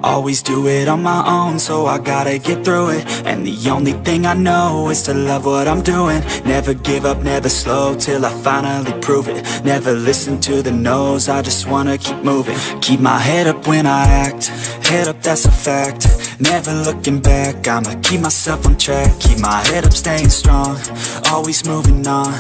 Always do it on my own, so I gotta get through it. And the only thing I know is to love what I'm doing. Never give up, never slow, till I finally prove it. Never listen to the no's, I just wanna keep moving. Keep my head up when I act, head up, that's a fact. Never looking back, I'ma keep myself on track. Keep my head up, staying strong, always moving on.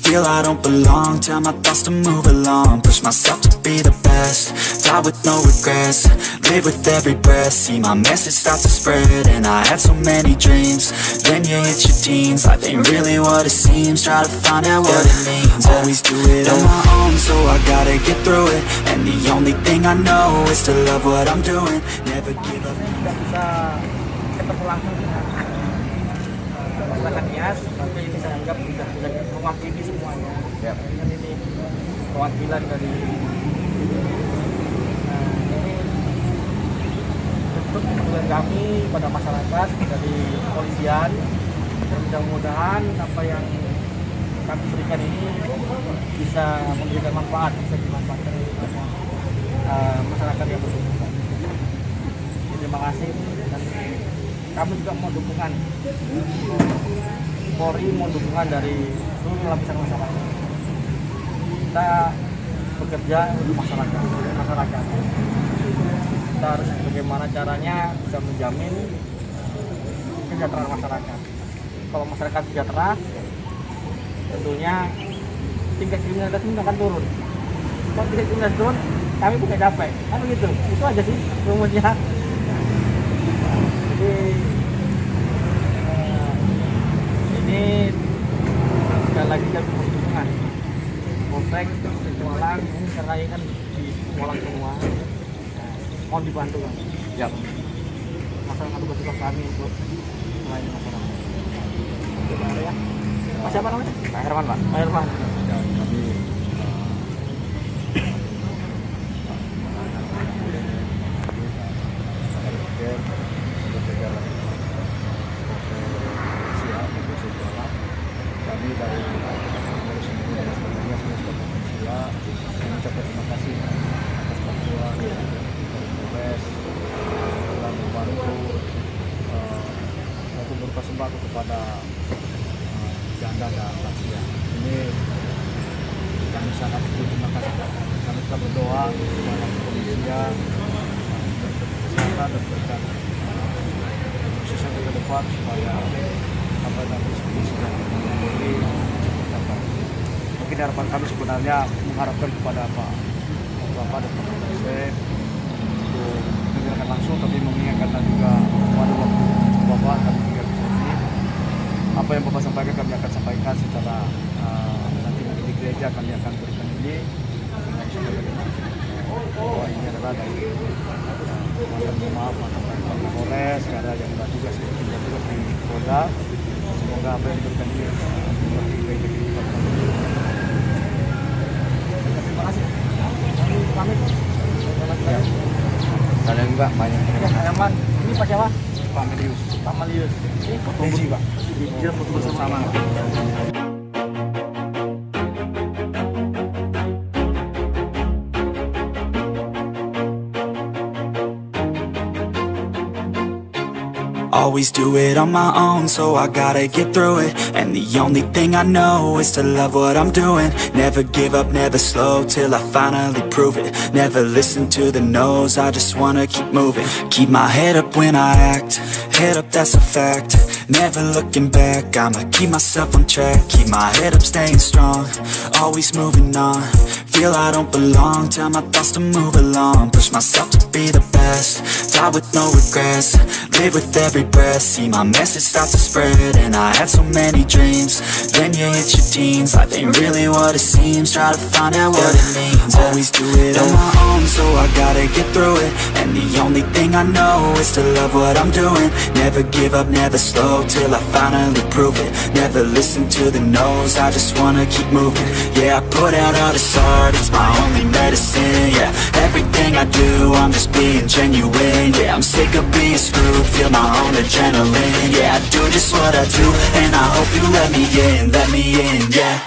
Feel I don't belong, tell my thoughts to move along. Push myself to be the best, die with no regrets. Live with every breath, see my message start to spread. And I had so many dreams, then you hit your teens. Life ain't really what it seems, try to find out what it means. Always do it on my own, so I gotta get through it. And the only thing I know is to love what I'm doing. Never give up. Bisa ketemu langsung dengan masyarakat Nias, tapi ini saya anggap sudah mewakili semuanya. Kan ini perwakilan dari ini bentuk dukungan kami pada masyarakat dari kepolisian, dan mudah-mudahan apa yang kami berikan ini bisa memberikan manfaat, bisa dimanfaatkan oleh masyarakat yang berkebutuhan. Terima kasih, dan kami juga mau dukungan Polri, mau dukungan dari seluruh lapisan masyarakat. Kita bekerja untuk masyarakat. Kita harus bagaimana caranya bisa menjamin kesejahteraan masyarakat. Kalau masyarakat sejahtera, tentunya tingkat kriminalitas ini akan turun. Kalau tingkat kriminalitas turun, kami bukan capek, kan begitu. Itu aja sih rumusnya. Jadi ini sekali lagi kami berdukungan Polsek Semarang ini, karena ini kan di Semarang semua, mau dibantu kan? Ya. Masyarakat tugas kami untuk melayani masyarakat. Coba ya. Mas siapa namanya? Pak Herman, Pak. Pak Herman. Ya, kami dari pengurus sendiri dan sebagainya semua sudah berhasil. Mengucapkan terima kasih atas bantuan dari Polres telah membantu untuk berupa sembako kepada janda dan lansia. Ini kami sangat berterima kasih. Kami tetap berdoa kepada kepolisian kesehatan dan berkat khususnya ke depan supaya apa nanti sudah mungkin harapan kami sebenarnya mengharapkan kepada Pak Bapak dan Pak Presiden untuk mendengarkan langsung, tapi mengingatkan juga pada waktu Bapak kami tinggal di sini, apa yang Bapak sampaikan kami akan sampaikan secara nanti di gereja kami akan berikan ini bahwa ini adalah dari mantan Pak Polres, karena yang bertugas di Polda. Semoga apa yang diberikan ini baik-baik. Terima kasih. Kami kalian juga banyak. Herman, ini Pak siapa? Pak Melius. Pak Melius. Ini foto Pak. Dia foto bersama. Always do it on my own, so I gotta get through it. And the only thing I know is to love what I'm doing. Never give up, never slow, till I finally prove it. Never listen to the no's, I just wanna keep moving. Keep my head up when I act, head up, that's a fact. Never looking back, I'ma keep myself on track. Keep my head up, staying strong, always moving on. Feel I don't belong, tell my thoughts to move along. Push myself to be the best, die with no regrets. Live with every breath, see my message start to spread. And I had so many dreams, then you hit your teens. Life ain't really what it seems, try to find out what it means. Always do it on my own, so I gotta get through it. And the only thing I know is to love what I'm doing. Never give up, never slow, till I finally prove it. Never listen to the no's, I just wanna keep moving. Yeah, I put out all this art, it's my only medicine. Yeah, everything I do, I'm just being genuine. Yeah, I'm sick of being screwed, feel my own adrenaline. Yeah, I do just what I do, and I hope you let me in, yeah.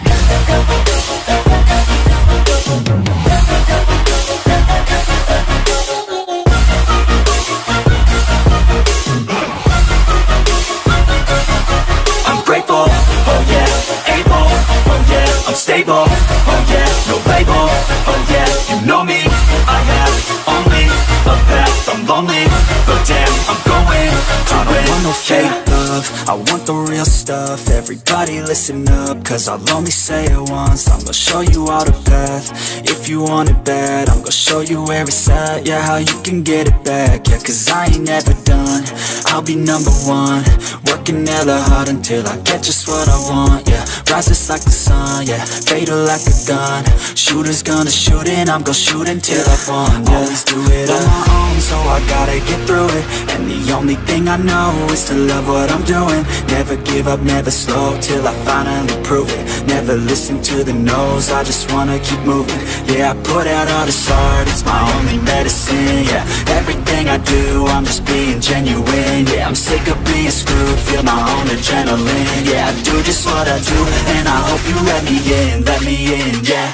stable, oh yeah, no label, oh yeah, you know me. I have only a path, I'm lonely, but damn, I'm going to I don't want no fake love, I want the real stuff. Everybody listen up, cause I'll only say it once. I'm gonna show you all the path, if you want it bad. I'm gonna show you where it's at, yeah, how you can get it back. Yeah, cause I ain't never done, I'll be number one. Working hella hard until I get just what I want, yeah. Rises like the sun, yeah, fatal like a gun. Shooters gonna shoot and I'm gonna shoot until I won, yeah. Always do it on my own, so I gotta get through it. And the only thing I know is to love what I'm doing. Never give up, never slow, till I finally prove it. Never listen to the no's, I just wanna keep moving. Yeah, I put out all this art, it's my only medicine, yeah. Everything I do, I'm just being genuine, yeah. I'm sick of being screwed, feel my own adrenaline, yeah. I do just what I do, and I hope you let me in, yeah.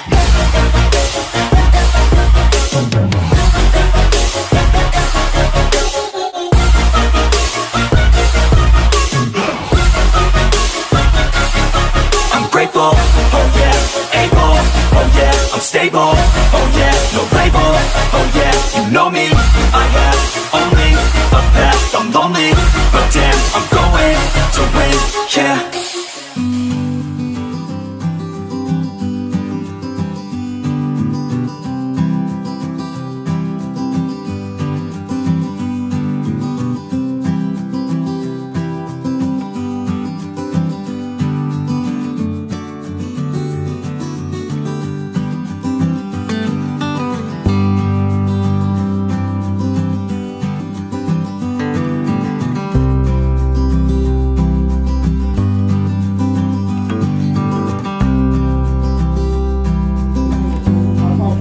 I'm grateful, oh yeah, able, oh yeah, I'm stable, oh yeah, no label, oh yeah, you know me. I have only a path, I'm lonely, but damn, I'm going to win, yeah.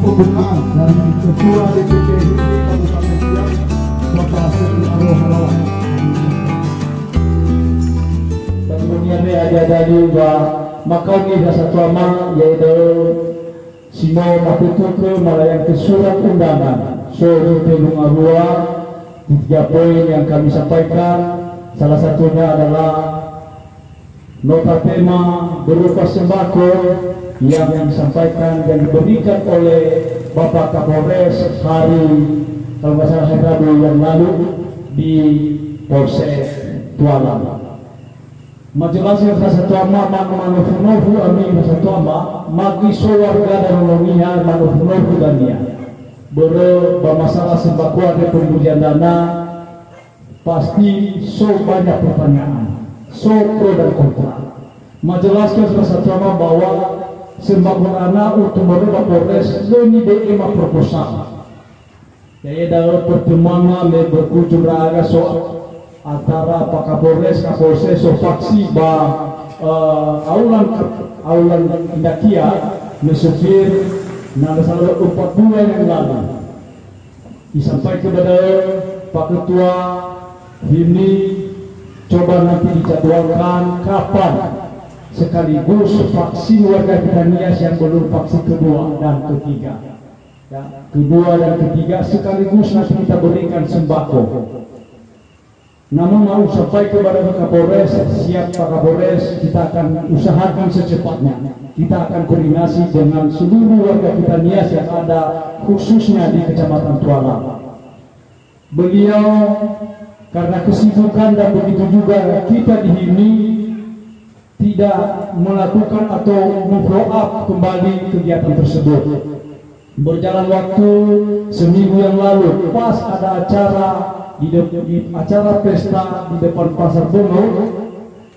Pembukaan dari Ketua DPP Kabupaten Siak, Bapak Seri Arwah. Kemudian ada dari makau ni satu ama yaitu sino matutuke melayang ke surat undangan. So di Arwah 3 poin yang kami sampaikan, salah satunya adalah nota tema berupa sembako yang disampaikan dan diberikan oleh Bapak Kapolres hari, kalau nggak salah hari Rabu yang lalu di Polsek Tualang. Majelasnya satu ama manufunofu ami satu ama magi so warga dan nolonginya manufunofu dan dia bermasalah sembako ada pemberian dana, pasti so banyak pertanyaan, so pro dan kontra. Majelasnya satu ama bahwa sembako anak untuk merubah Polres ini DMA proposal. Jadi dalam pertemuan berkunjung raga soal antara Pak Kapolres, Kapolsek, so faksi aulan Indakia mesufir nada salah 4 bulan yang lalu disampaikan kepada Pak Ketua ini coba nanti dijadwalkan kapan sekaligus vaksin warga kita Nias yang belum vaksin kedua dan ketiga, ya, kedua dan ketiga sekaligus nanti kita berikan sembako. Namun mau sampai kepada Pak Kapolres, siap Pak Kapolres, kita akan usahakan secepatnya. Kita akan koordinasi dengan seluruh warga kita Nias yang ada khususnya di Kecamatan Tualang. Beliau karena kesibukan dan begitu juga kita di sini tidak melakukan atau memfollow up kembali kegiatan tersebut. Berjalan waktu seminggu yang lalu, pas ada acara di acara pesta di depan Pasar Bono,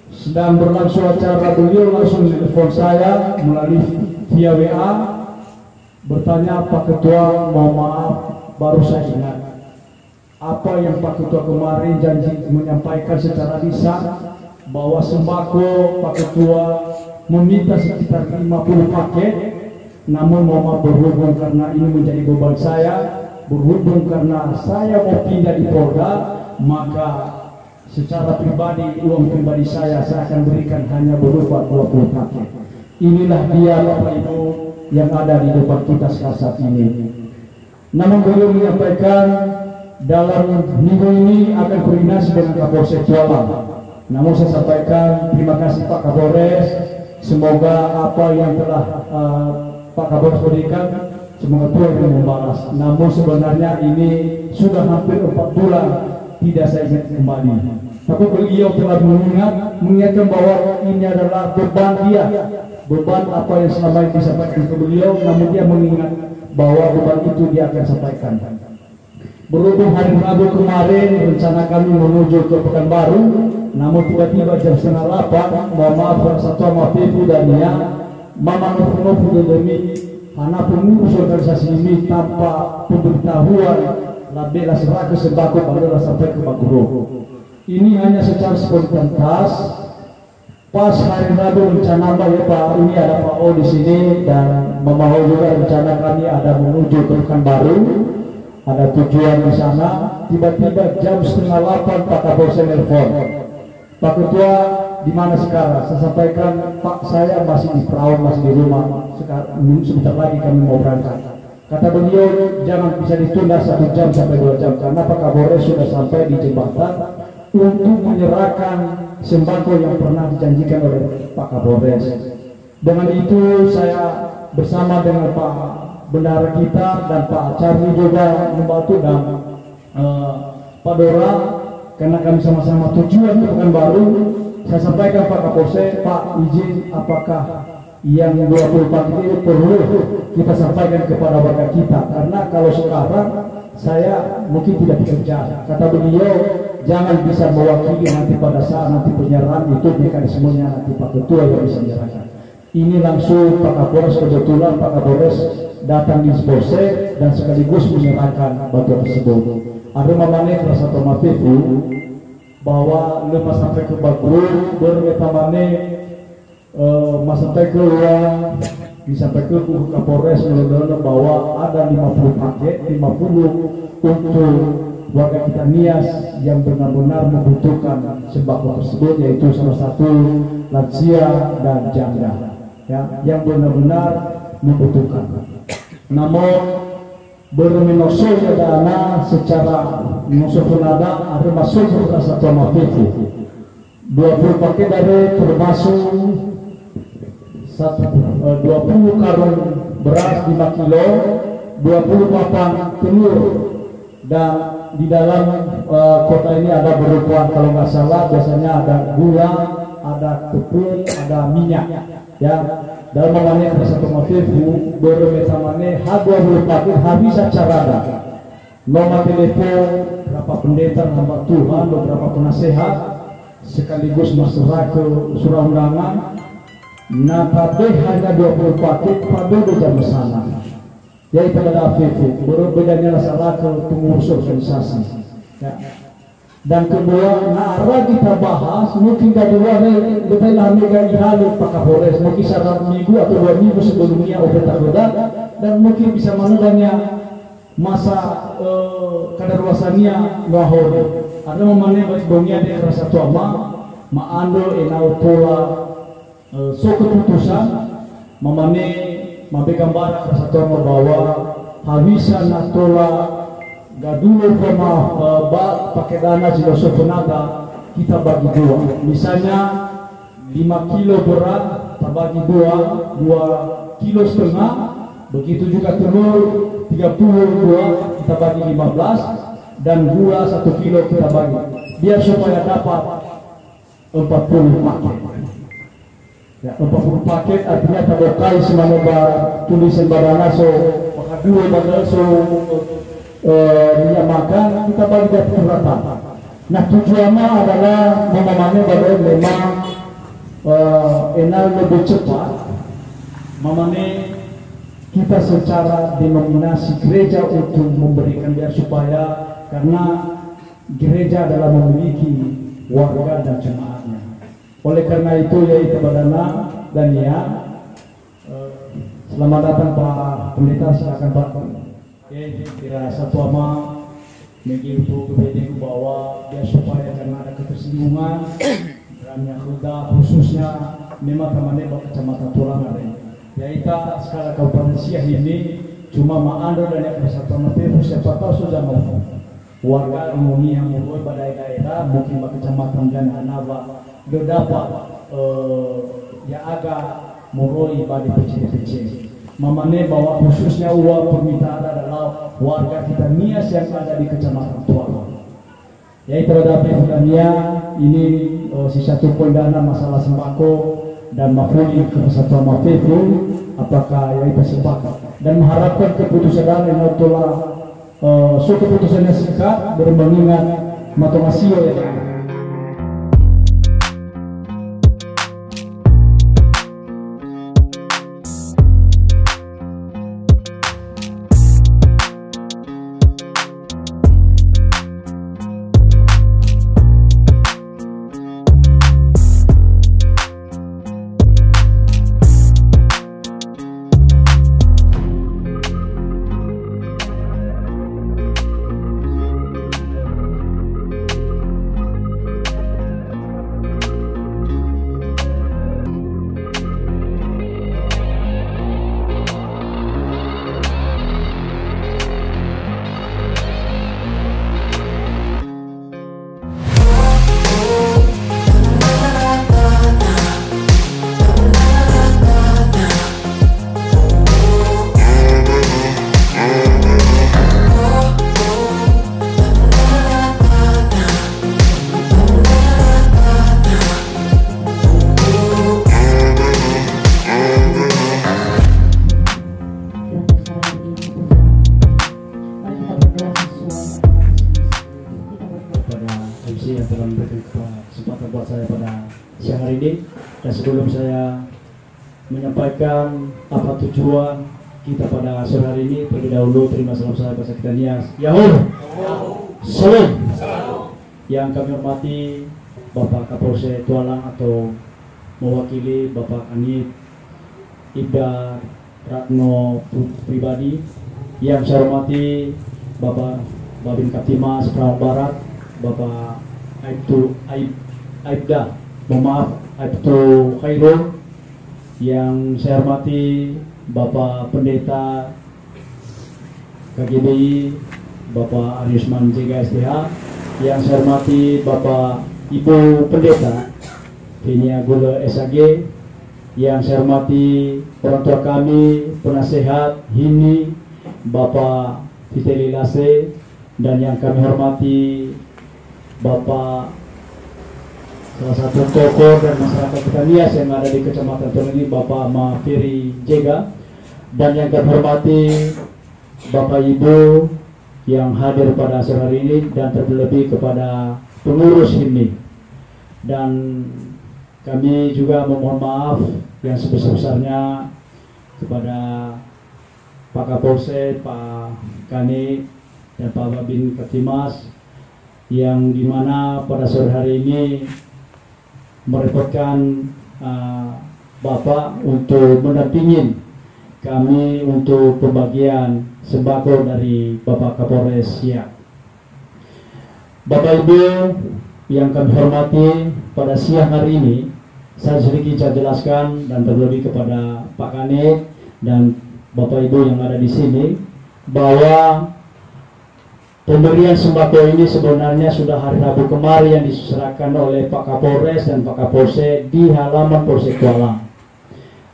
sedang berlangsung acara, beliau langsung telepon saya melalui via WA, bertanya, Pak Ketua, mohon maaf, baru saya ingat apa yang Pak Ketua kemarin janji menyampaikan secara lisan, bahwa sembako Pak Ketua meminta sekitar 50 paket, namun mohon berhubung karena ini menjadi beban saya, berhubung karena saya mau pindah di Polda, maka secara pribadi uang pribadi saya akan berikan hanya berupa 20 paket. Inilah dia Bapak Ibu yang ada di depan kita saat ini. Namun beliau menyampaikan dalam minggu ini akan koordinasi dengan Kapolsek Tualang. Namun saya sampaikan terima kasih Pak Kapolres, semoga apa yang telah Pak Kapolres berikan, semoga Tuhan yang membalas. Namun sebenarnya ini sudah hampir 4 bulan tidak saya ingat kembali. Tapi beliau telah mengingatkan bahwa ini adalah beban dia, beban apa yang selama ini disampaikan ke beliau. Namun dia mengingat bahwa beban itu dia akan sampaikan. Berhubung hari Rabu kemarin rencana kami menuju ke Pekanbaru, namun tiba-tiba jam 7:30, mohon maaf Satu Mafifu dan ya Mama Nofu demi anak pengurus organisasi ini tanpa pemberitahuan labela seraka sembako barulah sampai ke Baguro. Ini hanya secara spontan. Pas hari Rabu rencana ya Pak, ini ada Pak O di sini dan Mama O juga rencana kami ada menuju ke Pekanbaru, ada tujuan di sana. Tiba-tiba jam 7:30 Pak Kapolres telepon, Pak Ketua di mana sekarang? Saya sampaikan, Pak saya masih di perahu, masih di rumah. Sekarang sebentar lagi kami mau berangkat. Kata beliau jangan bisa ditunda 1 jam sampai 2 jam karena Pak Kapolres sudah sampai di jembatan untuk menyerahkan sembako yang pernah dijanjikan oleh Pak Kapolres. Dengan itu saya bersama dengan Pak Bendahara kita dan Pak Charlie juga membantu dan Pak Dora, karena kami sama-sama tujuan ke Pekanbaru. Saya sampaikan Pak Kapolsek, Pak izin apakah yang 20 paket itu perlu kita sampaikan kepada warga kita, karena kalau sekarang saya mungkin tidak bekerja. Kata beliau jangan bisa mewakili nanti pada saat nanti penyerahan itu mekanismenya nanti Pak Ketua yang bisa menyerahkan. Ini langsung Pak Kapolres, kebetulan Pak Kapolres datang di Polsek dan sekaligus menyerahkan bantuan tersebut. Ada mamane kerasa Mafifu bahwa lepas sampai ke Bagro bermetamane sampai ke uang disampaikan ke Kapolres menurut bahwa ada 50 paket, 50 untuk warga kita Nias yang benar-benar membutuhkan sembako tersebut, yaitu salah satu lansia dan janda ya, yang benar-benar membutuhkan. Namun bermenoso dana secara musuhunada ada masuk ke Satu Mafifu 20 paket dari termasuk 20 karung beras 5 kilo, 20 papan telur, dan di dalam kota ini ada berupa kalau nggak salah biasanya ada gula, ada tepung, ada minyak ya. Dalam mengenai Satu Mafifu bermetamane H20 paket habis acara. Nomor telepon berapa pendeta, hamba Tuhan, beberapa penasehat sekaligus masyarakat surah undangan. Nah pada hanya 20 paket pada jam sana yaitu adalah Afifu berbedanya masalah ke pengurus organisasi ya. Dan kedua, nara kita bahas mungkin kedua lebih lama ihalo Pak Kapolres mungkin 1 minggu atau 2 minggu sebelumnya obat-obatan, dan mungkin bisa menudahnya masa kadaluasannya mahal. Ada memangnya bagi dia rasa tuama maando enau pola so keputusan memane gambar rasa tuama bahwa habisan natola gadulo sama pakai dana jilosofonada kita bagi 2. Misalnya 5 kilo berat kita bagi 2 kilo setengah. Begitu juga telur 32 kita bagi 15, dan gula 1 kilo kita bagi, biar supaya dapat 40 paket. Ya, 40 paket artinya tabokai semua tulisan badana so maka 2 badal so minyak makan kita bagi dapat rata. Nah tujuannya adalah memahami bahwa memang enal lebih cepat memahami kita secara denominasi gereja untuk memberikan biar supaya, karena gereja adalah memiliki warga dan jemaatnya. Oleh karena itu yaitu Badana dan ya selamat datang Pak Pendeta, silakan Pak. Kira satu ama mengirimku kebetulan bahwa biar supaya karena ada ketersinggungan dan yang khususnya memang temannya Kecamatan Tulangan yaitu skala Kabupaten Siak ini cuma ma'ando dan yang Persatuan Mafifu siapa tahu sudah mau warga umumnya yang mulai pada daerah mungkin Kecamatan dan Hanaba sudah dapat yang agak muroi pada pecah-pecah. Memane bahwa khususnya uang permintaan adalah warga kita Nias yang ada di Kecamatan Tualang. Yaitu terhadap Nia ini sisa tumpul dana masalah sembako dan mafuli ke Persatuan Mafifu, apakah yaitu sepakat dan mengharapkan keputusan yang telah suatu keputusan yang sekat bermengingat matomasio yang yang telah memberikan kesempatan buat saya pada siang hari ini. Dan sebelum saya menyampaikan apa tujuan kita pada sore hari ini, terlebih dahulu terima salam saya bahasa kita Nias. Yahoo, salam. Yang kami hormati Bapak Kapolsek Tualang atau mewakili Bapak Anit Ibda Ratno pribadi, yang saya hormati Bapak Babin Kaptimas Perawang Barat, Bapak Aibda, maaf, Aibtu Khairul, yang saya hormati Bapak Pendeta KGBI, Bapak Ariusman JG STH, yang saya hormati Bapak Ibu Pendeta Vinia Gula SAG, yang saya hormati orang tua kami, penasehat HIMNI, Bapak Fiteli Lase, dan yang kami hormati Bapak salah satu tokoh dan masyarakat kita Nias yang ada di Kecamatan Tualang ini, Bapak Mafiri Jega, dan yang kami hormati Bapak Ibu yang hadir pada sore hari ini, dan terlebih kepada pengurus HIMNI. Dan kami juga memohon maaf yang sebesar-besarnya kepada Pak Kapolsek, Pak Kanit, dan Pak Babin Kaptimas, yang dimana pada sore hari ini merepotkan Bapak untuk mendampingi kami untuk pembagian sembako dari Bapak Kapolres Siak. Bapak Ibu yang kami hormati, pada siang hari ini saya sedikit saya jelaskan dan terlebih kepada Pak Kanit dan Bapak Ibu yang ada di sini bahwa pemberian sembako ini sebenarnya sudah hari Rabu kemarin yang diserahkan oleh Pak Kapolres dan Pak Kapolsek di halaman Polsek Tualang.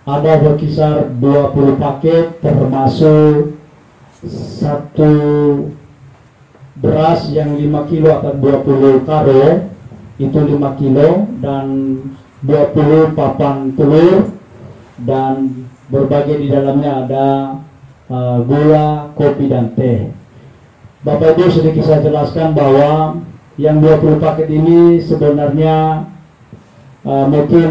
Ada berkisar 20 paket, termasuk satu beras yang 5 kilo atau 20 karo, itu 5 kilo, dan 20 papan telur, dan berbagai di dalamnya ada gula, kopi, dan teh. Bapak Ibu, sedikit saya jelaskan bahwa yang 20 paket ini sebenarnya mungkin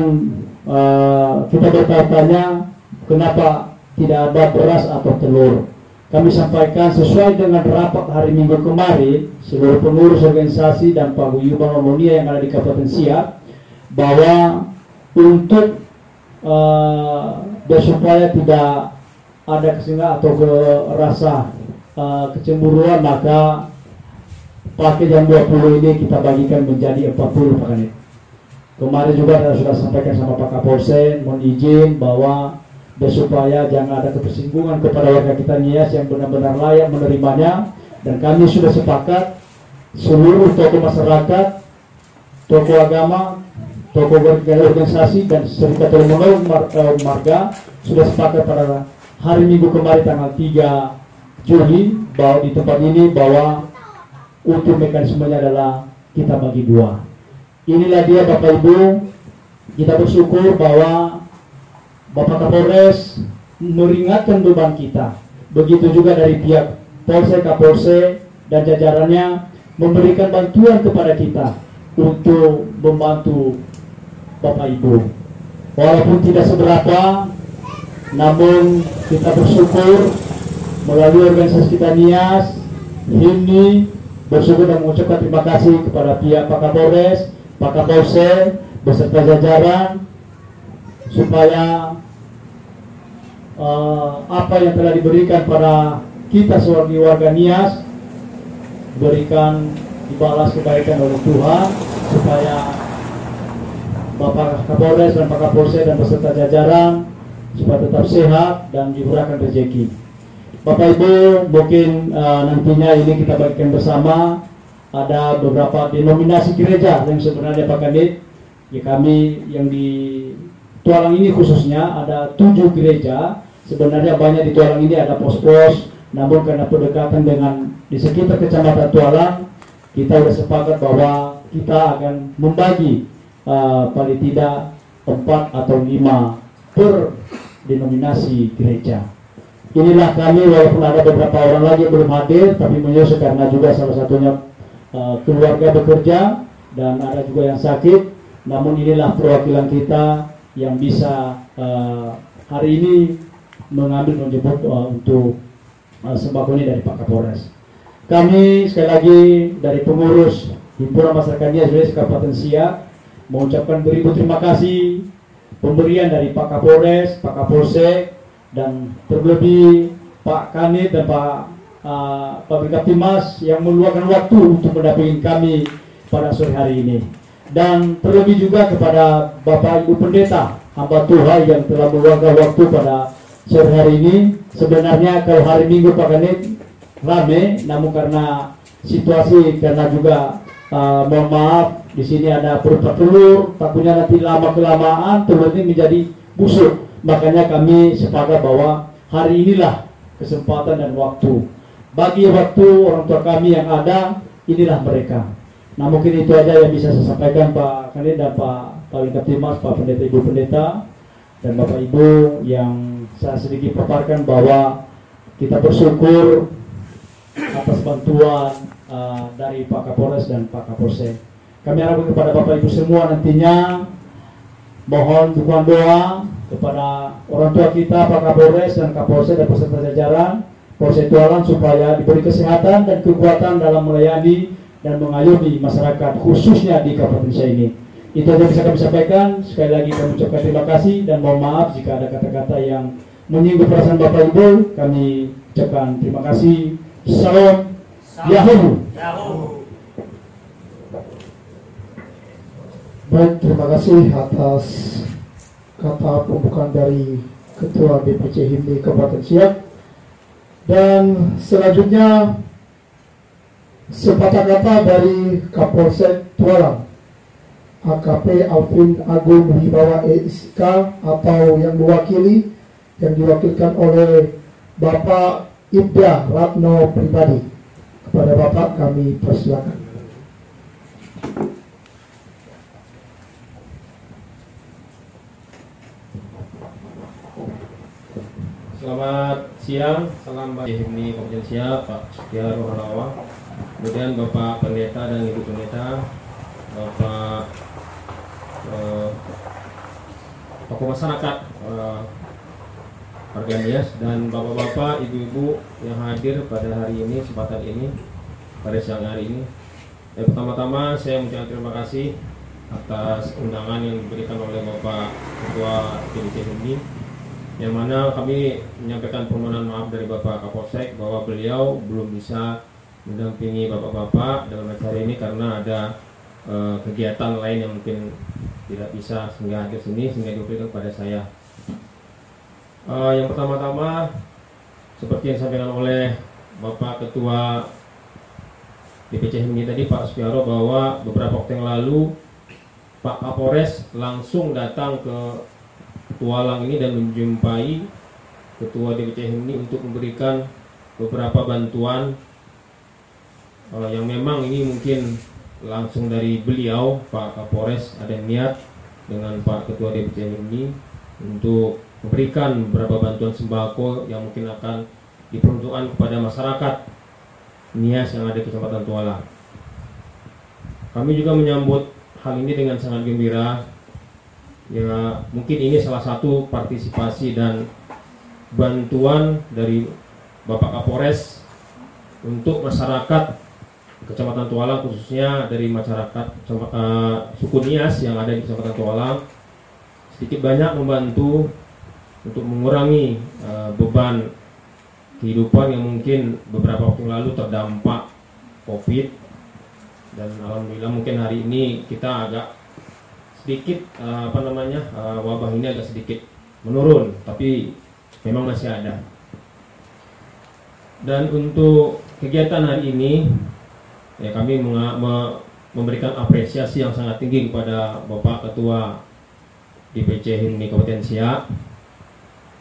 kita bertanya kenapa tidak ada beras atau telur. Kami sampaikan sesuai dengan rapat hari Minggu kemarin seluruh pengurus organisasi dan paguyuban Harmonia yang ada di Kabupaten Siak, bahwa untuk supaya tidak ada kesengajaan atau rasa kecemburuan, maka paket yang 20 ini kita bagikan menjadi 40 paket. Kemarin juga sudah sampaikan sama Pak Kapolsek, mohon izin bahwa supaya jangan ada ketersinggungan kepada warga kita Nias yang benar-benar layak menerimanya, dan kami sudah sepakat seluruh tokoh masyarakat, tokoh agama, tokoh organisasi dan serikat tolong marga sudah sepakat pada hari Minggu kemarin tanggal 3 Juli bahwa di tempat ini bahwa untuk mekanismenya adalah kita bagi dua. Inilah dia Bapak Ibu, kita bersyukur bahwa Bapak Kapolres meringankan beban kita. Begitu juga dari pihak Polsek, Kapolsek dan jajarannya memberikan bantuan kepada kita untuk membantu Bapak Ibu. Walaupun tidak seberapa, namun kita bersyukur melalui organisasi kita NIAS, HIMNI, bersyukur dan mengucapkan terima kasih kepada pihak Pak Kapolres, Pak Kapolsek beserta jajaran supaya apa yang telah diberikan pada kita sebagai warga NIAS berikan dibalas kebaikan oleh Tuhan supaya Bapak Kapolres dan Pak Kapolsek dan beserta jajaran supaya tetap sehat dan dimurahkan rezeki. Bapak Ibu, mungkin nantinya ini kita bagikan bersama. Ada beberapa denominasi gereja yang sebenarnya Pak Kadit, ya kami yang di Tualang ini khususnya ada 7 gereja. Sebenarnya banyak di Tualang ini ada pos-pos, namun karena pendekatan dengan di sekitar kecamatan Tualang, kita sudah sepakat bahwa kita akan membagi paling tidak 4 atau 5 per denominasi gereja. Inilah kami, walaupun ada beberapa orang lagi yang belum hadir, tapi menyusul karena juga salah satunya keluarga bekerja dan ada juga yang sakit. Namun inilah perwakilan kita yang bisa hari ini mengambil menjemput untuk sembako ini dari Pak Kapolres. Kami sekali lagi dari pengurus Himpunan Masyarakat NIAS Kabupaten Siak mengucapkan beribu terima kasih pemberian dari Pak Kapolres, Pak Kapolsek, dan terlebih Pak Kanit dan Pak Kaptimas yang meluangkan waktu untuk mendampingi kami pada sore hari ini. Dan terlebih juga kepada Bapak Ibu Pendeta, hamba Tuhan yang telah meluangkan waktu pada sore hari ini. Sebenarnya kalau hari Minggu Pak Kanit rame, namun karena situasi, karena juga mohon maaf di sini ada perut telur, takutnya nanti lama kelamaan telur ini menjadi busuk. Makanya kami sepakat bahwa hari inilah kesempatan dan waktu. Bagi waktu orang tua kami yang ada, inilah mereka. Nah mungkin itu aja yang bisa saya sampaikan Pak Kanit dan Pak Kaptimas, Pak Pendeta, Ibu Pendeta, dan Bapak Ibu yang saya sedikit paparkan bahwa kita bersyukur atas bantuan dari Pak Kapolres dan Pak Kapolsek. Kami harapkan kepada Bapak Ibu semua nantinya mohon dukungan doa kepada orang tua kita, Pak Kapolres dan Kapolsek dan peserta jajaran Polsek Tualang supaya diberi kesehatan dan kekuatan dalam melayani dan mengayomi masyarakat khususnya di Kabupaten Siak ini. Itu yang bisa kami sampaikan. Sekali lagi kami ucapkan terima kasih dan mohon maaf jika ada kata-kata yang menyinggung perasaan Bapak Ibu. Kami ucapkan terima kasih. Salam Yahoo. Baik, terima kasih atas kata pembukaan dari Ketua DPC HIMNI Kabupaten Siak. Dan selanjutnya sepatah kata dari Kapolsek Tualang, AKP Alvin Agung Wibawa SK atau yang mewakili, yang diwakilkan oleh Bapak Ibda Ratno pribadi. Kepada Bapak kami persilakan. Selamat siang, salam bagi HIMNI Kabupaten Siak, Pak Setia Rohalawa, kemudian Bapak Pendeta dan Ibu Pendeta, Bapak tokoh masyarakat, warga NIAS, dan bapak-bapak, ibu-ibu yang hadir pada hari ini, kesempatan ini, pada siang hari ini. Pertama-tama saya mengucapkan terima kasih atas undangan yang diberikan oleh Bapak Ketua DPC HIMNI, yang mana kami menyampaikan permohonan maaf dari Bapak Kapolsek bahwa beliau belum bisa mendampingi bapak-bapak dalam acara ini karena ada kegiatan lain yang mungkin tidak bisa sehingga hadir sini, sehingga diberikan kepada saya. Yang pertama-tama seperti yang disampaikan oleh Bapak Ketua DPC HIMNI tadi, Pak Supiaro, bahwa beberapa waktu yang lalu Pak Kapolres langsung datang ke Tualang ini dan menjumpai Ketua DPC ini untuk memberikan beberapa bantuan yang memang ini mungkin langsung dari beliau Pak Kapolres ada niat dengan Pak Ketua DPC ini untuk memberikan beberapa bantuan sembako yang mungkin akan diperuntukkan kepada masyarakat Nias yang ada di Kecamatan Tualang. Kami juga menyambut hal ini dengan sangat gembira. Ya, mungkin ini salah satu partisipasi dan bantuan dari Bapak Kapolres untuk masyarakat Kecamatan Tualang, khususnya dari masyarakat suku Nias yang ada di Kecamatan Tualang, sedikit banyak membantu untuk mengurangi beban kehidupan yang mungkin beberapa waktu lalu terdampak COVID. Dan alhamdulillah mungkin hari ini kita agak sedikit wabah ini agak sedikit menurun, tapi memang masih ada. Dan untuk kegiatan hari ini ya kami memberikan apresiasi yang sangat tinggi kepada Bapak Ketua DPC HIMNI Kabupaten Siak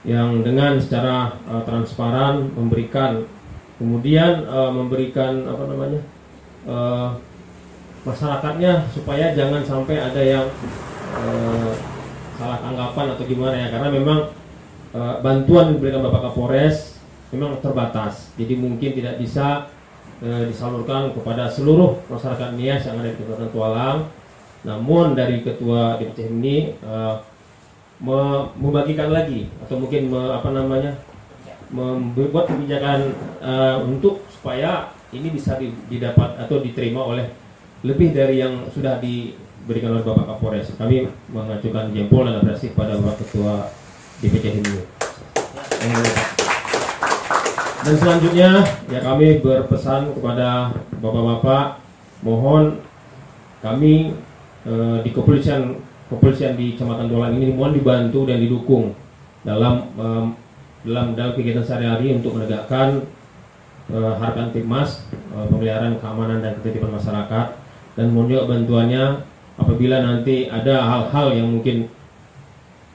yang dengan secara transparan memberikan masyarakatnya supaya jangan sampai ada yang salah anggapan atau gimana ya, karena memang bantuan diberikan Bapak Kapolres memang terbatas, jadi mungkin tidak bisa disalurkan kepada seluruh masyarakat Nias yang ada di Kecamatan Tualang. Namun dari Ketua DPC ini membagikan lagi atau mungkin membuat kebijakan untuk supaya ini bisa didapat atau diterima oleh lebih dari yang sudah diberikan oleh Bapak Kapolres. Kami mengajukan jempol dan apresiasi pada Bapak Ketua DPC ini. Dan selanjutnya ya kami berpesan kepada Bapak-bapak, mohon kami di kepolisian di Kecamatan Tualang ini mohon dibantu dan didukung dalam kegiatan sehari-hari untuk menegakkan Harkat Tipmas, pemeliharaan keamanan dan ketertiban masyarakat, dan mohon juga bantuannya apabila nanti ada hal-hal yang mungkin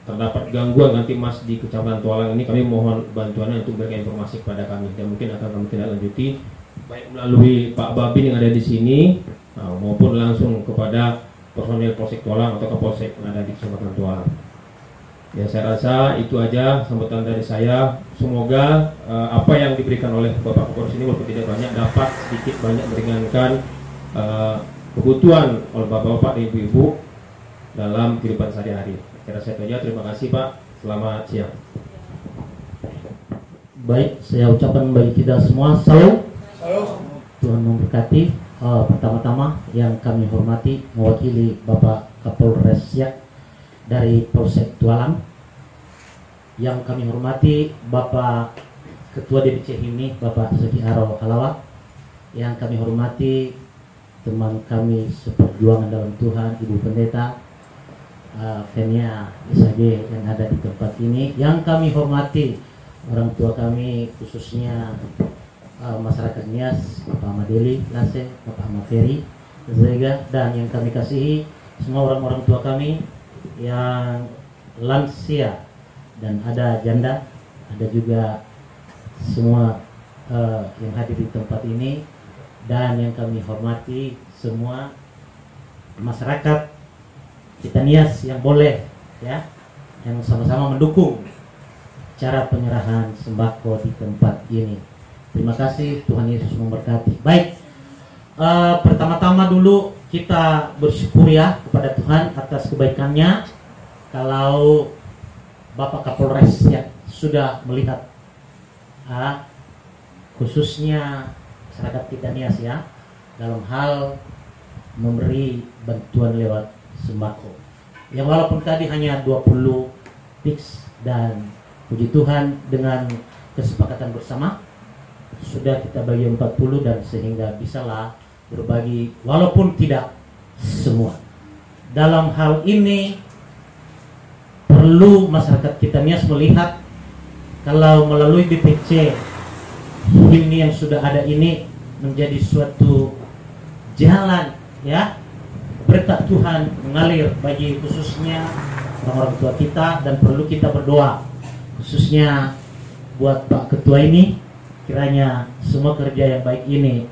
terdapat gangguan nanti Mas di Kecamatan Tualang ini, kami mohon bantuannya untuk memberikan informasi kepada kami dan mungkin akan kami tindak lanjuti baik melalui Pak Babin yang ada di sini maupun langsung kepada personil Polsek Tualang atau Kapolsek yang ada di Kecamatan Tualang. Ya, saya rasa itu aja sambutan dari saya. Semoga apa yang diberikan oleh Bapak Kapolres ini walaupun tidak banyak dapat sedikit banyak meringankan kebutuhan oleh bapak-bapak dan ibu-ibu dalam kehidupan sehari-hari. Saya rasa itu aja. Terima kasih Pak. Selamat siang. Baik, saya ucapkan bagi kita semua salam. Tuhan memberkati. Pertama-tama yang kami hormati mewakili Bapak Kapolres Siak dari Polsek Tualang, yang kami hormati Bapak Ketua DPC HIMNI Bapak Seki Aro Halawat, yang kami hormati teman kami seperjuangan dalam Tuhan Ibu Pendeta Fenia SAG yang ada di tempat ini, yang kami hormati orang tua kami khususnya masyarakat Nias, Bapak Amadeli Lase, Bapak Amaferi Zega, dan yang kami kasihi semua orang-orang tua kami yang lansia dan ada janda, ada juga semua yang hadir di tempat ini, dan yang kami hormati semua masyarakat kita Nias yang boleh ya, yang sama-sama mendukung cara penyerahan sembako di tempat ini. Terima kasih, Tuhan Yesus memberkati. Baik, pertama-tama dulu kita bersyukur ya kepada Tuhan atas kebaikannya. Kalau Bapak Kapolres ya sudah melihat khususnya masyarakat kita Nias ya dalam hal memberi bantuan lewat sembako, yang walaupun tadi hanya 20 fix, dan puji Tuhan dengan kesepakatan bersama sudah kita bagi 40, dan sehingga bisalah berbagi walaupun tidak semua. Dalam hal ini perlu masyarakat kita Nias melihat kalau melalui DPC HIMNI yang sudah ada ini menjadi suatu jalan ya berkat Tuhan mengalir bagi khususnya orang tua kita, dan perlu kita berdoa khususnya buat Pak Ketua ini, kiranya semua kerja yang baik ini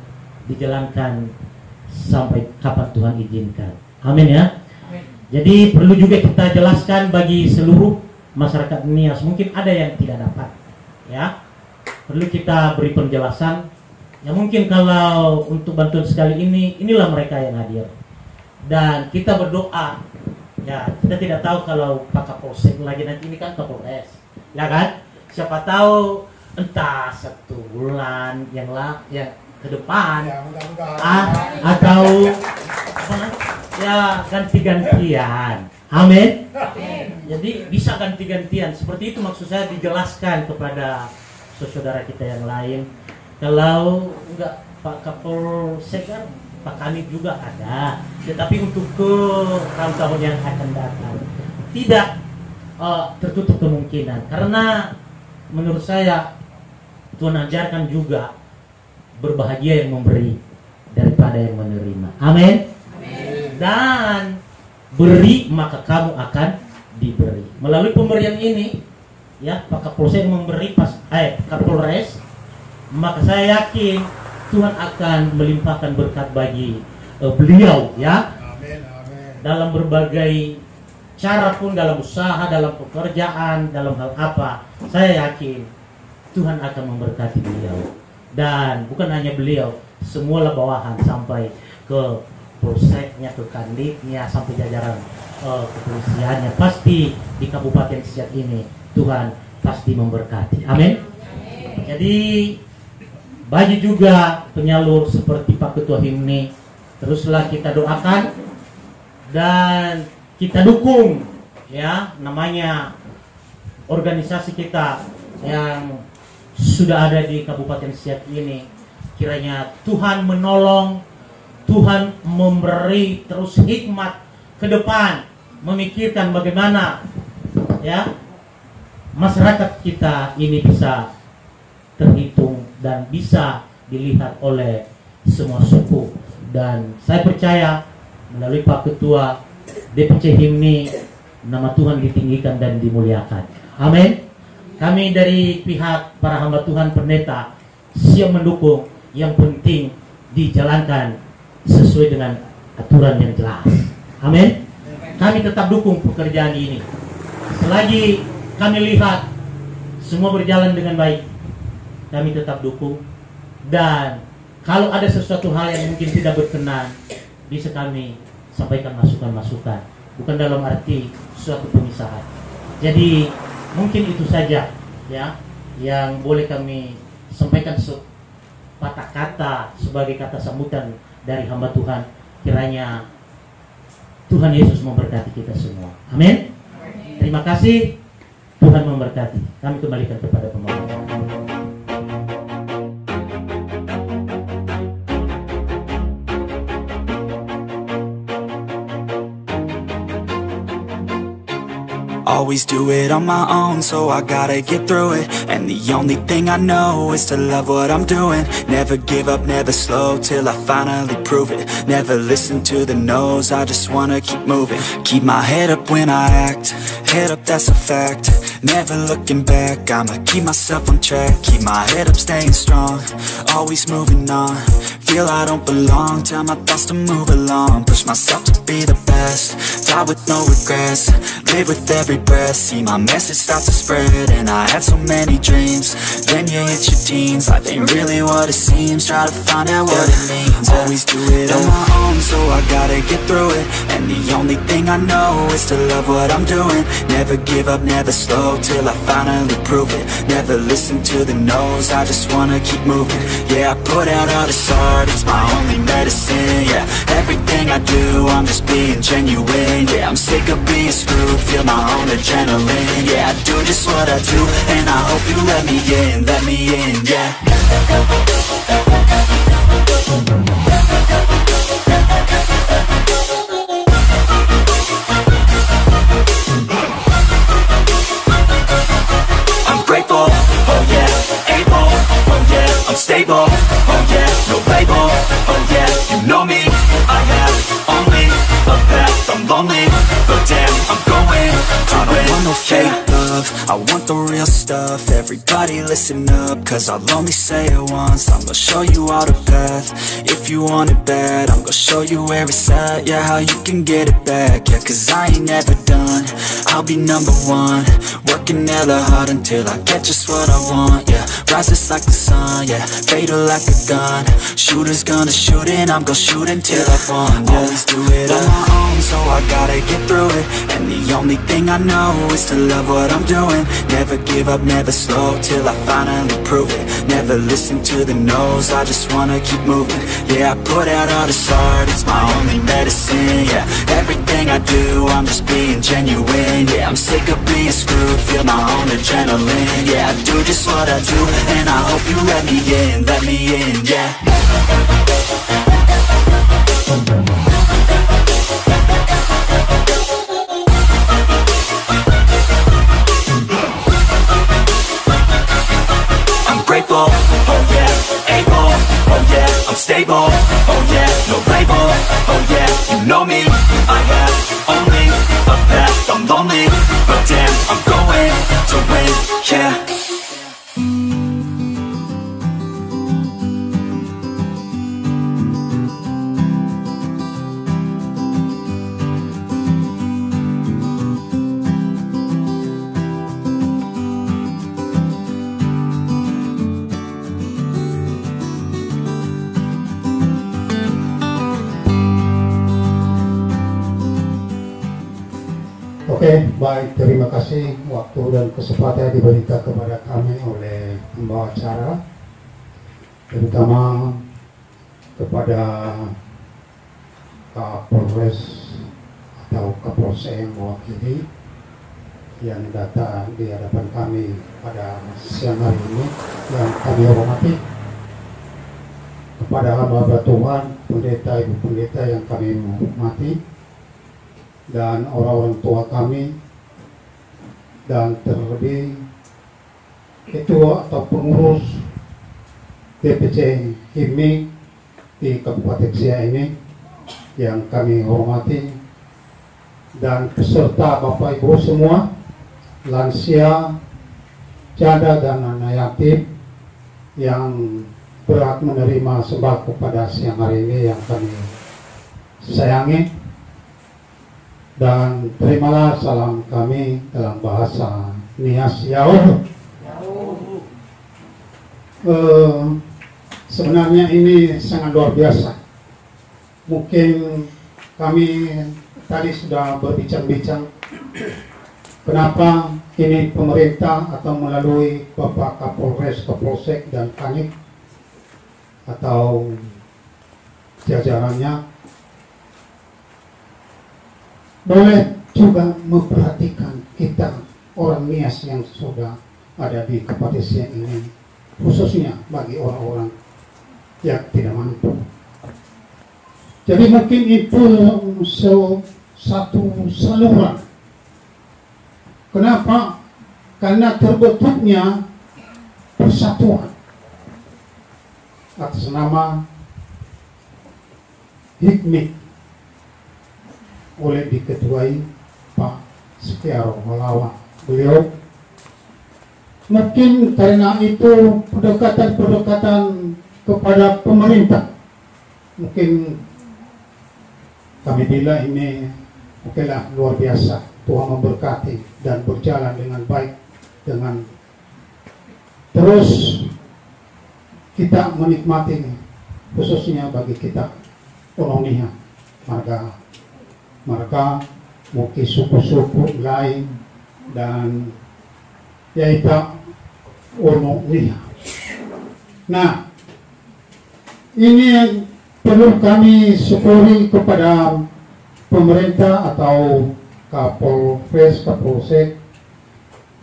dijalankan sampai kapan Tuhan izinkan. Amin ya. Jadi perlu juga kita jelaskan bagi seluruh masyarakat Nias, mungkin ada yang tidak dapat ya, perlu kita beri penjelasan ya. Mungkin kalau untuk bantuan sekali ini, inilah mereka yang hadir, dan kita berdoa ya. Kita tidak tahu kalau Pak Kapolsek lagi nanti, ini kan Kapolres ya kan, siapa tahu entah 1 bulan yang ke depan atau ya ganti-gantian. Amin. Jadi bisa ganti-gantian. Seperti itu maksud saya, dijelaskan kepada saudara kita yang lain. Kalau enggak Pak Kapolsek kan Pak Kanit juga ada. Tetapi untuk ke tahun-tahun yang akan datang tidak tertutup kemungkinan, karena menurut saya Tuhan ajarkan juga berbahagia yang memberi daripada yang menerima. Amin. Dan beri maka kamu akan diberi. Melalui pemberian ini ya, Pak Kapolsek memberi Kapolres, maka saya yakin Tuhan akan melimpahkan berkat bagi beliau ya. Amin, amin. Dalam berbagai cara pun, dalam usaha, dalam pekerjaan, dalam hal apa, saya yakin Tuhan akan memberkati beliau. Dan bukan hanya beliau, semualah bawahan sampai ke polseknya, ke kanditnya, sampai jajaran kepolisiannya, pasti di Kabupaten Siak ini Tuhan pasti memberkati. Amin. Jadi bagi juga penyalur seperti Pak Ketua Himni, teruslah kita doakan dan kita dukung ya, namanya organisasi kita yang sudah ada di Kabupaten Siak ini. Kiranya Tuhan menolong, Tuhan memberi terus hikmat ke depan, memikirkan bagaimana ya masyarakat kita ini bisa terhitung dan bisa dilihat oleh semua suku. Dan saya percaya melalui Pak Ketua DPC Himni, nama Tuhan ditinggikan dan dimuliakan. Amin. Kami dari pihak para hamba Tuhan pendeta siap mendukung, yang penting dijalankan sesuai dengan aturan yang jelas. Amin. Kami tetap dukung pekerjaan ini. Selagi kami lihat semua berjalan dengan baik, kami tetap dukung. Dan kalau ada sesuatu hal yang mungkin tidak berkenan, bisa kami sampaikan masukan-masukan, bukan dalam arti suatu pemisahan. Jadi mungkin itu saja ya yang boleh kami sampaikan, patah kata sebagai kata sambutan dari hamba Tuhan. Kiranya Tuhan Yesus memberkati kita semua. Amin. Terima kasih. Tuhan memberkati. Kami kembalikan kepada pembawa. Always do it on my own, so I gotta get through it. And the only thing I know is to love what I'm doing. Never give up, never slow, till I finally prove it. Never listen to the no's, I just wanna keep moving. Keep my head up when I act, head up, that's a fact. Never looking back, I'ma keep myself on track. Keep my head up, staying strong, always moving on. Feel I don't belong, tell my thoughts to move along. Push myself to be the best, die with no regrets. Live with every breath, see my message start to spread. And I had so many dreams, then you hit your teens. Life ain't really what it seems, try to find out what it means. Always do it on my own, so I gotta get through it. And the only thing I know is to love what I'm doing. Never give up, never slow, till I finally prove it. Never listen to the no's, I just wanna keep moving. Yeah, I put out all this art, it's my only medicine. Yeah, everything I do, I'm just being genuine. Yeah, I'm sick of being screwed, feel my own adrenaline. Yeah, I do just what I do, and I hope you let me in, yeah. I'm grateful, oh yeah, able, oh yeah, I'm stable, oh yeah, no label, oh yeah, you know me, I have only a no fake love, I want the real stuff. Everybody listen up, cause I'll only say it once. I'm gonna show you all the path. If you want it bad, I'm gonna show you where it's at. Yeah, how you can get it back. Yeah, cause I ain't never done, I'll be number one. Working hella hard until I get just what I want. Yeah, rises like the sun, yeah, fatal like a gun. Shooters gonna shoot and I'm gonna shoot until I won. Yeah, always do it on my own, so I gotta get through it. And the only thing I know is to love what I'm doing. Never give up, never slow, till I finally prove it. Never listen to the no's, I just wanna keep moving. Yeah, I put out all this art, it's my only medicine. Yeah, everything I do, I'm just being genuine. Yeah, I'm sick of being screwed, feel my own adrenaline. Yeah, I do just what I do, and I hope you let me in, yeah. Grateful, oh yeah, able, oh yeah, I'm stable, oh yeah, no label, oh yeah, you know me, I have only a path, I'm lonely, but damn, I'm going to win, yeah. Oke, baik, terima kasih waktu dan kesempatan yang diberikan kepada kami oleh pembawa acara, terutama kepada Kapolres atau Kapolsek yang mewakili yang datang di hadapan kami pada siang hari ini, yang kami hormati, kepada hamba Tuhan, pendeta, ibu pendeta yang kami hormati, dan orang-orang tua kami, dan terlebih ketua atau pengurus DPC HIMMI di Kabupaten Siak ini yang kami hormati, dan peserta Bapak Ibu semua, lansia, janda dan anak yatim yang berhak menerima sembako pada siang hari ini yang kami sayangi. Dan terimalah salam kami dalam bahasa Nias Yauh. Sebenarnya ini sangat luar biasa. Mungkin kami tadi sudah berbincang-bincang kenapa ini pemerintah atau melalui Bapak Kapolres, Kapolsek dan Kanit atau jajarannya boleh juga memperhatikan kita orang Nias yang sudah ada di Kabupaten Siak ini, khususnya bagi orang-orang yang tidak mampu. Jadi mungkin itu satu saluran. Kenapa? Karena terbentuknya persatuan atas nama HIMMI oleh diketuai Pak Setiaro Malawa. Beliau mungkin karena itu pendekatan kepada pemerintah, mungkin kami bilang ini okelah luar biasa. Tuhan memberkati dan berjalan dengan baik, dengan terus kita menikmati, khususnya bagi kita Olonia, marga mungkin suku-suku lain dan yaitu Olonia. Nah, ini yang perlu kami syukuri kepada pemerintah atau Kapolres, Kapolsek,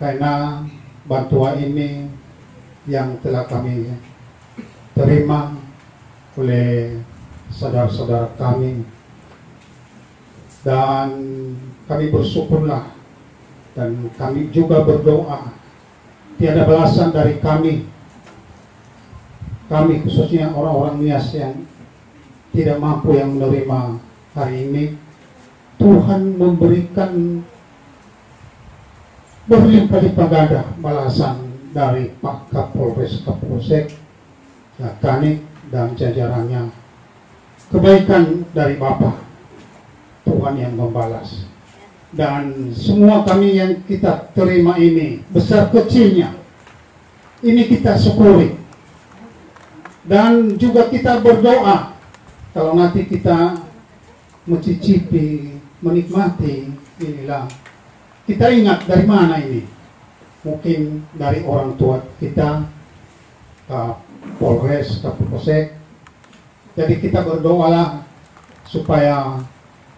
karena bantuan ini yang telah kami terima oleh saudara-saudara kami, dan kami bersyukurlah, dan kami juga berdoa tiada balasan dari kami khususnya orang-orang Nias yang tidak mampu yang menerima hari ini. Tuhan memberikan berlimpah-limpah ganda balasan dari Pak Kapolres Kapolsek, Kanit dan jajarannya. Kebaikan dari Bapak, Tuhan yang membalas. Dan semua kami yang kita terima ini, besar kecilnya, ini kita syukuri. Dan juga kita berdoa, kalau nanti kita mencicipi, menikmati, inilah, kita ingat dari mana ini. Mungkin dari orang tua kita, Polres, Kapolsek. Jadi kita berdoalah supaya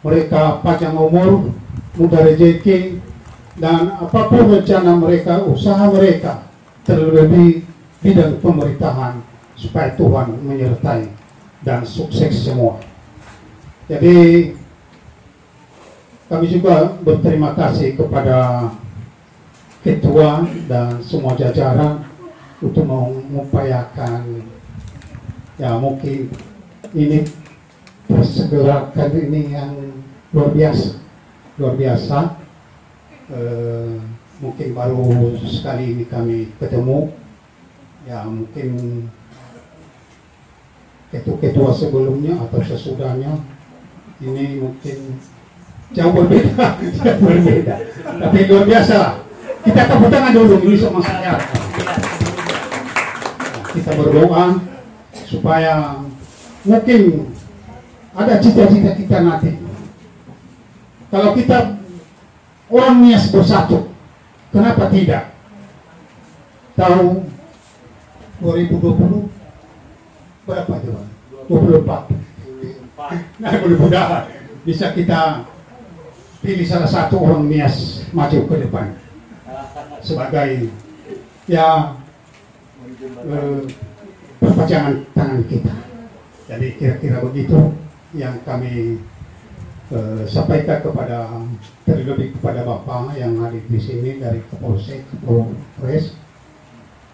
mereka panjang umur, mudah rezeki, dan apapun rencana mereka, usaha mereka, terlebih bidang pemerintahan, supaya Tuhan menyertai dan sukses semua. Jadi kami juga berterima kasih kepada ketua dan semua jajaran untuk mengupayakan, ya mungkin ini persegerakan ini yang luar biasa. Mungkin baru sekali ini kami ketemu, ya mungkin ketua sebelumnya atau sesudahnya ini mungkin jauh berbeda. Tapi luar biasa. Kita tepuk tangan dulu ini sama saya. Kita berdoa supaya mungkin ada cita-cita kita nanti. Kalau kita orang Nias bersatu, kenapa tidak? Tahun 2020 berapa coba? 24. Nah, mudah-mudahan bisa kita pilih salah satu orang Nias maju ke depan sebagai ya perpanjangan tangan kita. Jadi kira-kira begitu yang kami sampaikan terlebih kepada Bapak yang hadir di sini dari Kapolsek, Kapolres,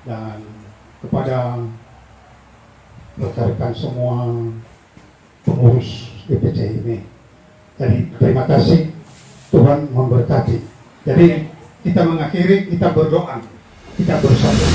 dan kepada rekan-rekan semua pengurus DPC ini. Jadi terima kasih, Tuhan memberkati. Jadi kita mengakhiri, kita berdoa, kita bersatu.